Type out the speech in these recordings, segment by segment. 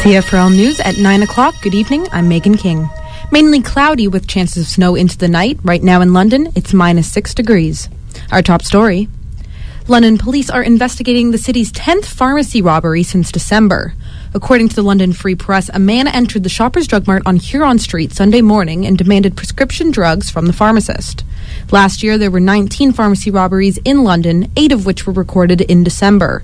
CFRL News at 9 o'clock. Good evening, I'm Megan King. Mainly cloudy with chances of snow into the night. Right now in London, it's -6 degrees. Our top story. London police are investigating the city's 10th pharmacy robbery since December. According to the London Free Press, a man entered the Shoppers Drug Mart on Huron Street Sunday morning and demanded prescription drugs from the pharmacist. Last year, there were 19 pharmacy robberies in London, 8 of which were recorded in December.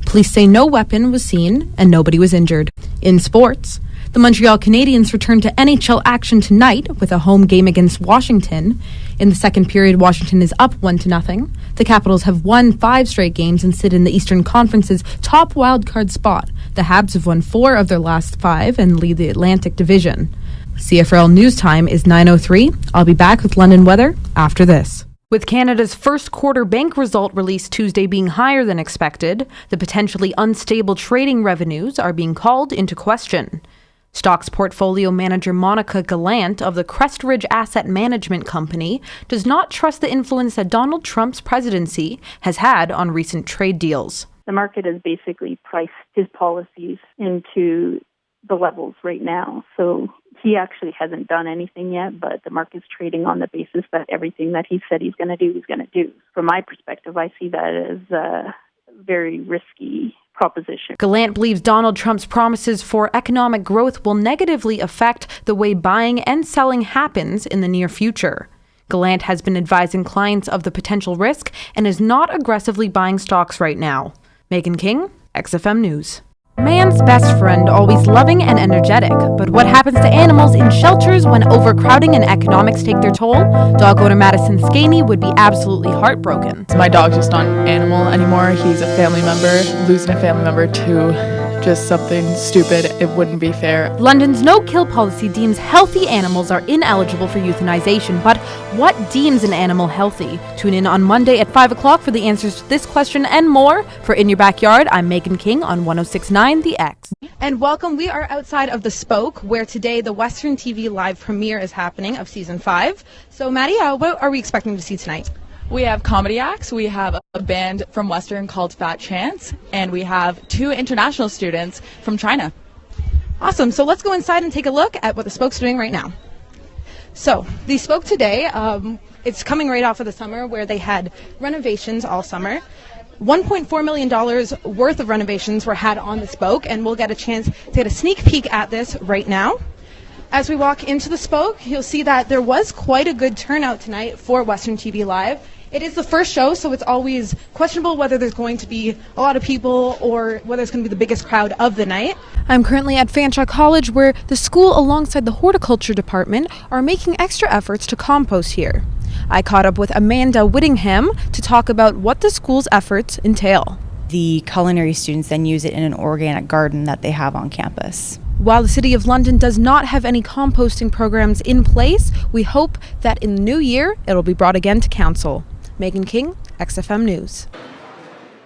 Police say no weapon was seen and nobody was injured. In sports, the Montreal Canadiens return to NHL action tonight with a home game against Washington. In the second period, Washington is up 1-0. The Capitals have won 5 straight games and sit in the Eastern Conference's top wildcard spot. The Habs have won 4 of their last 5 and lead the Atlantic Division. CFRL News Time is 9:03. I'll be back with London weather after this. With Canada's first quarter bank result released Tuesday being higher than expected, the potentially unstable trading revenues are being called into question. Stocks portfolio manager Monica Gallant of the Crestridge Asset Management Company does not trust the influence that Donald Trump's presidency has had on recent trade deals. The market has basically priced his policies into the levels right now. So he actually hasn't done anything yet, but the market's trading on the basis that everything that he said he's going to do, he's going to do. From my perspective, I see that as a very risky proposition. Gallant believes Donald Trump's promises for economic growth will negatively affect the way buying and selling happens in the near future. Gallant has been advising clients of the potential risk and is not aggressively buying stocks right now. Megan King, XFM News. Man's best friend, always loving and energetic. But what happens to animals in shelters when overcrowding and economics take their toll? Dog owner Madison Skaney would be absolutely heartbroken. My dog's just not an animal anymore. He's a family member. Losing a family member to just something stupid, it wouldn't be fair. London's no-kill policy deems healthy animals are ineligible for euthanization, but what deems an animal healthy? Tune in on Monday at 5 o'clock for the answers to this question and more. For In Your Backyard, I'm Megan King on 106.9 The X. And welcome. We are outside of the Spoke, where today the Western TV live premiere is happening of Season 5. So, Maddie, what are we expecting to see tonight? We have comedy acts. We have a band from Western called Fat Chance, and we have 2 international students from China. Awesome. So let's go inside and take a look at what the Spoke's doing right now. So the Spoke today, it's coming right off of the summer where they had renovations all summer. $1.4 million worth of renovations were had on the Spoke, and we'll get a chance to get a sneak peek at this right now. As we walk into the Spoke, you'll see that there was quite a good turnout tonight for Western TV Live. It is the first show, so it's always questionable whether there's going to be a lot of people or whether it's going to be the biggest crowd of the night. I'm currently at Fanshawe College, where the school alongside the horticulture department are making extra efforts to compost here. I caught up with Amanda Whittingham to talk about what the school's efforts entail. The culinary students then use it in an organic garden that they have on campus. While the City of London does not have any composting programs in place, we hope that in the new year it'll be brought again to council. Megan King, XFM News.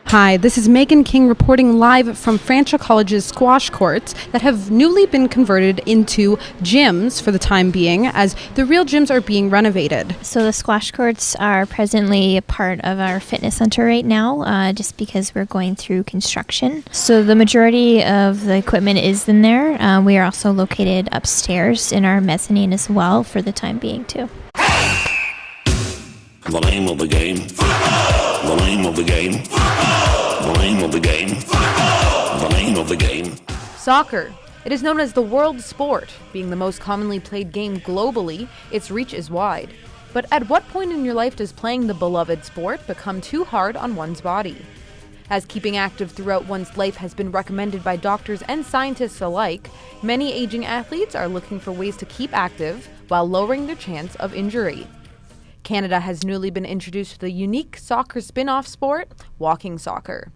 Hi, this is Megan King reporting live from Fanshawe College's squash courts that have newly been converted into gyms for the time being, as the real gyms are being renovated. So the squash courts are presently part of our fitness center right now, just because we're going through construction. So the majority of the equipment is in there. We are also located upstairs in our mezzanine as well for the time being too. The name of the game. The name of the game. The name of the game. The name of the game. Soccer. It is known as the world sport. Being the most commonly played game globally, its reach is wide. But at what point in your life does playing the beloved sport become too hard on one's body? As keeping active throughout one's life has been recommended by doctors and scientists alike, many aging athletes are looking for ways to keep active while lowering their chance of injury. Canada has newly been introduced to the unique soccer spin-off sport, walking soccer.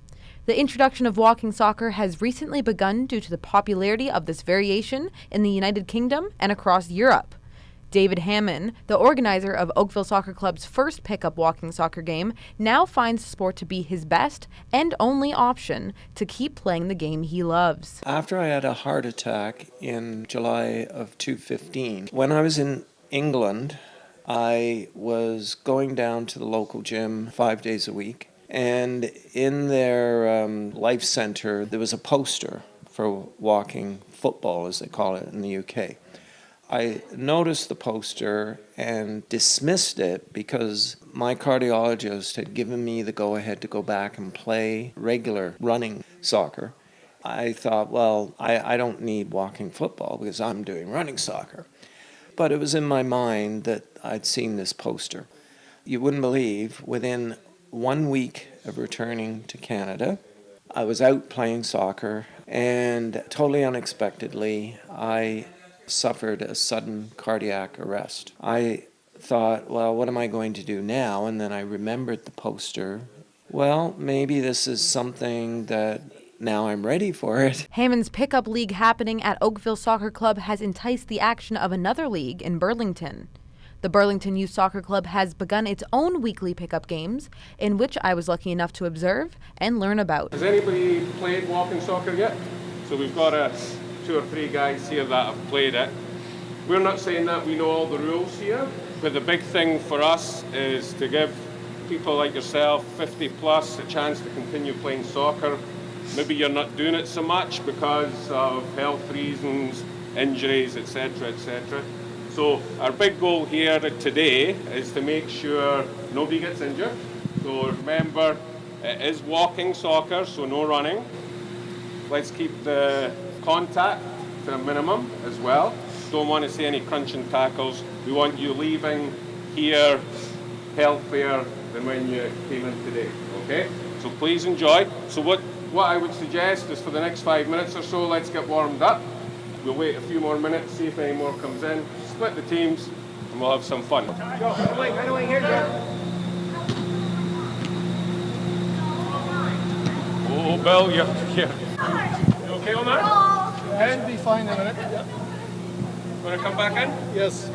The introduction of walking soccer has recently begun due to the popularity of this variation in the United Kingdom and across Europe. David Hammond, the organizer of Oakville Soccer Club's first pickup walking soccer game, now finds the sport to be his best and only option to keep playing the game he loves. After I had a heart attack in July of 2015, when I was in England, I was going down to the local gym 5 days a week, and in their life center there was a poster for walking football, as they call it in the UK. I noticed the poster and dismissed it because my cardiologist had given me the go-ahead to go back and play regular running soccer. I thought, well, I don't need walking football because I'm doing running soccer. But it was in my mind that I'd seen this poster. You wouldn't believe, within 1 week of returning to Canada, I was out playing soccer, and totally unexpectedly, I suffered a sudden cardiac arrest. I thought, well, what am I going to do now? And then I remembered the poster. Well, maybe this is something that now I'm ready for it. Hammond's pickup league happening at Oakville Soccer Club has enticed the action of another league in Burlington. The Burlington Youth Soccer Club has begun its own weekly pickup games, in which I was lucky enough to observe and learn about. Has anybody played walking soccer yet? So we've got 2 or 3 guys here that have played it. We're not saying that we know all the rules here, but the big thing for us is to give people like yourself, 50 plus, a chance to continue playing soccer. Maybe you're not doing it so much because of health reasons, injuries, etc., etc. So our big goal here today is to make sure nobody gets injured. So remember, it is walking soccer, so no running. Let's keep the contact to a minimum as well. Don't want to see any crunching tackles. We want you leaving here healthier than when you came in today, okay? So please enjoy. So what I would suggest is for the next 5 minutes or so, let's get warmed up. We'll wait a few more minutes, see if any more comes in, split the teams, and we'll have some fun. Right away here, Joe. Oh, Bill, you're here. You okay on that? Should be fine in a minute. Yep. Want to come back in? Yes.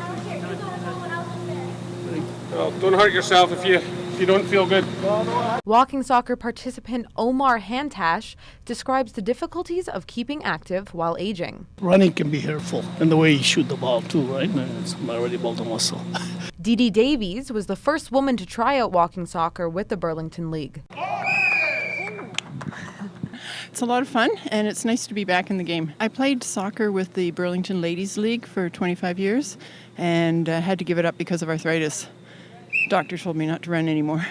Well, don't hurt yourself if you don't feel good. Walking soccer participant Omar Hantash describes the difficulties of keeping active while aging. Running can be hurtful, and the way you shoot the ball too, right? It's already built a muscle. Dee Dee Davies was the first woman to try out walking soccer with the Burlington League. It's a lot of fun, and it's nice to be back in the game. I played soccer with the Burlington Ladies League for 25 years and had to give it up because of arthritis. Doctor told me not to run anymore.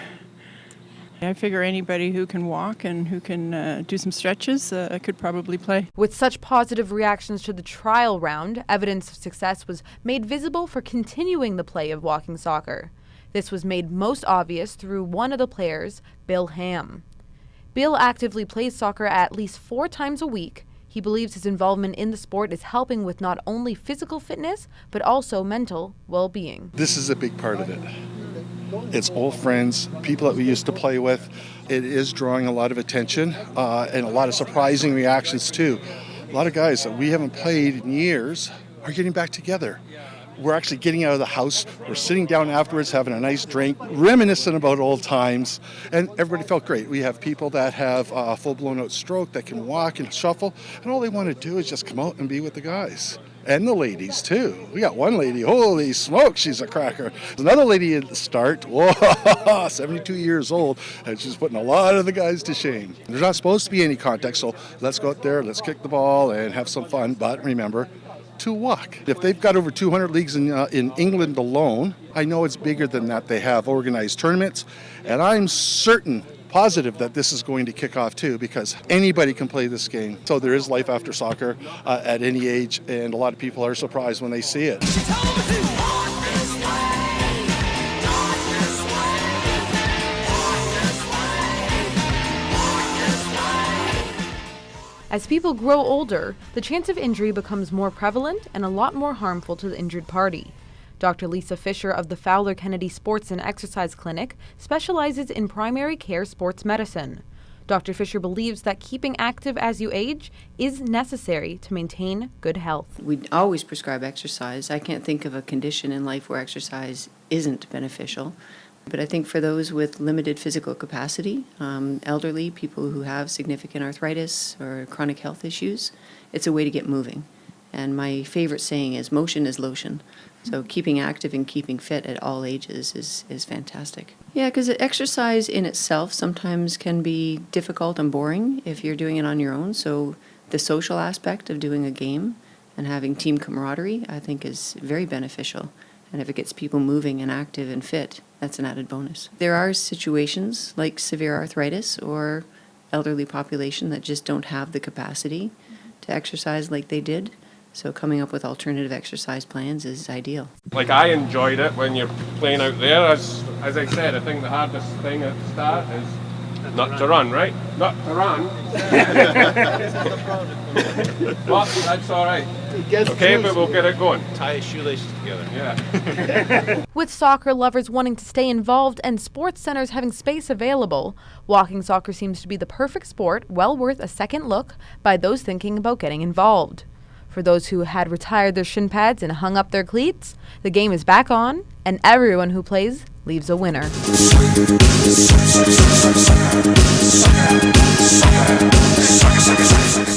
I figure anybody who can walk and who can do some stretches could probably play. With such positive reactions to the trial round, evidence of success was made visible for continuing the play of walking soccer. This was made most obvious through one of the players, Bill Ham. Bill actively plays soccer at least 4 times a week. He believes his involvement in the sport is helping with not only physical fitness, but also mental well-being. This is a big part of it. It's old friends, people that we used to play with. It is drawing a lot of attention and a lot of surprising reactions too. A lot of guys that we haven't played in years are getting back together. We're actually getting out of the house. We're sitting down afterwards, having a nice drink, reminiscing about old times, and everybody felt great. We have people that have a full-blown out stroke that can walk and shuffle, and all they want to do is just come out and be with the guys. And the ladies, too. We got one lady, holy smoke, she's a cracker. There's another lady at the start, whoa, 72 years old, and she's putting a lot of the guys to shame. There's not supposed to be any contact, so let's go out there, let's kick the ball and have some fun, but remember, to walk. If they've got over 200 leagues in England alone, I know it's bigger than that. They have organized tournaments, and I'm positive that this is going to kick off too, because anybody can play this game. So there is life after soccer at any age, and a lot of people are surprised when they see it. As people grow older, the chance of injury becomes more prevalent and a lot more harmful to the injured party. Dr. Lisa Fisher of the Fowler Kennedy Sports and Exercise Clinic specializes in primary care sports medicine. Dr. Fisher believes that keeping active as you age is necessary to maintain good health. We always prescribe exercise. I can't think of a condition in life where exercise isn't beneficial. But I think for those with limited physical capacity, elderly, people who have significant arthritis or chronic health issues, it's a way to get moving. And my favorite saying is motion is lotion. So keeping active and keeping fit at all ages is fantastic. Yeah, because exercise in itself sometimes can be difficult and boring if you're doing it on your own. So The social aspect of doing a game and having team camaraderie, I think, is very beneficial. And if it gets people moving and active and fit, that's an added bonus. There are situations like severe arthritis or elderly population that just don't have the capacity to exercise like they did. So coming up with alternative exercise plans is ideal. Like, I enjoyed it when you're playing out there. As I said, I think the hardest thing at the start is not to run, right? Not to run. Well, that's all right. Okay, but we'll get it going. Tie his shoelaces together. Yeah. With soccer lovers wanting to stay involved and sports centers having space available, walking soccer seems to be the perfect sport, well worth a second look by those thinking about getting involved. For those who had retired their shin pads and hung up their cleats, the game is back on, and everyone who plays leaves a winner.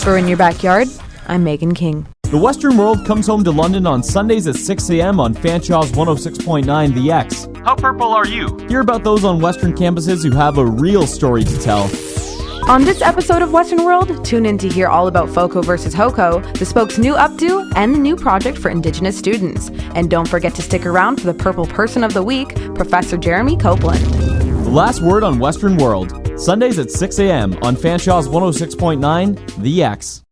For In Your Backyard, I'm Megan King. The Western World comes home to London on Sundays at 6 a.m. on Fanshawe's 106.9 The X. How purple are you? Hear about those on Western campuses who have a real story to tell. On this episode of Western World, tune in to hear all about FOCO versus HOCO, the Spoke's new updo, and the new project for Indigenous students. And don't forget to stick around for the Purple Person of the Week, Professor Jeremy Copeland. The Last Word on Western World, Sundays at 6 a.m. on Fanshawe's 106.9 The X.